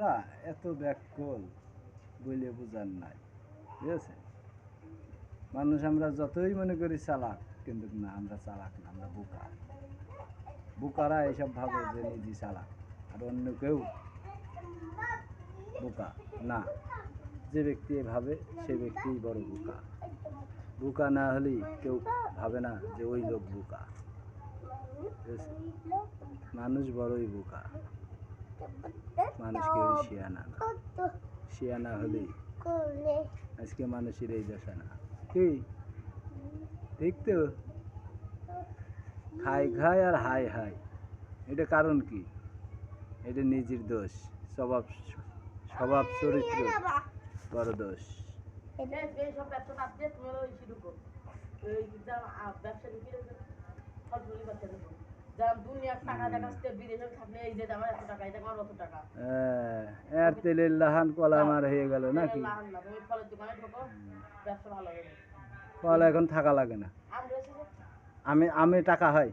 আমরা এত ব্যাকুল বলে বোঝার নাই, ঠিক আছে? মানুষ আমরা যতই মনে করি চালাক, কিন্তু না, আমরা চালাক না, আমরা বোকা। বোকারা এইসব ভাবে যে নিজে চালাক আর অন্য কেউ বোকা না। যে ব্যক্তি ভাবে সে ব্যক্তিই বড় বোকা। বোকা না হলেই কেউ ভাবে না যে ওই লোক বোকা, ঠিক আছে? মানুষ বড়ই বোকা, মানুষ কেউ শিয়ানা না। শিয়ানা হলেই আজকে মানুষের এই দশা না। কি ঠিক তো? খাই খাই আর হাই হাই, এটা কারণ কি? এটা নিজের দোষ, স্বভাব স্বভাব চরিত্র বড় দোষ। তেলের লাহান কলা মার হয়ে গেল নাকি? কলা এখন থাকা লাগে না। আমি টাকা হয়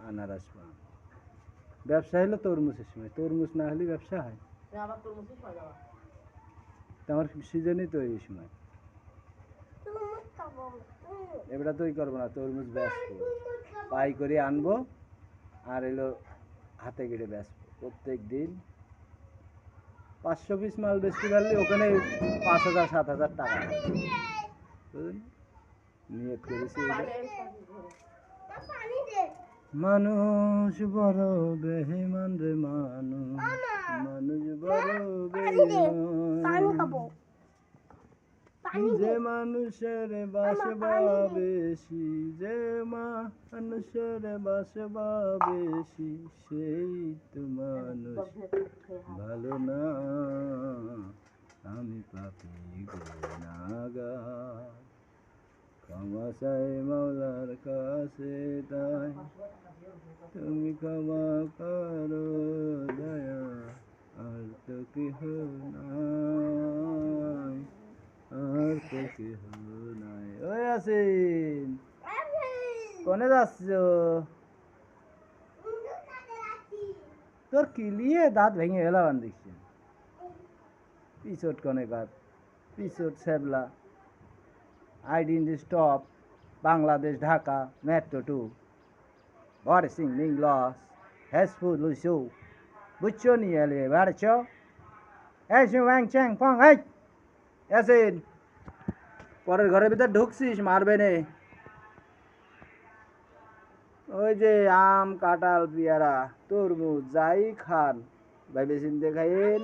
আনারস পান। ব্যবসা হলো তরমুজের সময়, তরমুজ না হলে ব্যবসা হয়? আমার সিজনই তো এই সময়। এবার তো করবো না, তরমুজ বেচবো, পাই করে আনবো আর এলো হাতে গেড়ে বেচবো প্রত্যেক দিন। 500 পিস মাল বেচতে পারলে ওখানে 5,000 7,000 টাকা নিয়ত করেছি। মানুষ বড় বেঈমান রে মানুষ, মানুষ বড় বেঈমান। যে মানুষের বাসবা বেশি, যে মানুষের বাসবা বেশি, সেই তো মানুষ ভালো না। আমি পাপী গুনাহগার, ক্ষমা চাই মাওলার কাছে তাই, তুমি ক্ষমা করো দয়া, আর তো কেহ নাই, আর তো কেহ নাই। ওই আসিন, কোনে যাচ্ছ? তোর কিলিয়ে দাঁত ভেঙে গেলাম দেখছি। পিছট কনে কার, পিছট সেবলা, আইডেন্টি স্টপ, বাংলাদেশ ঢাকা মেট্রো 2, বড় সিং নিং লস, হেসফুল লুসু, বুঝছো নিয়ে এলে বাড়ছ? এসে ওয়াং চ্যাং ফং, এই এসিন, পরের ঘরের ভিতর ঢুকছিস, মারবে নে। ওই যে আম, কাঁঠাল, পেয়ারা, তরমুজ যাই খান, ভাইবে চিনতে খাইন।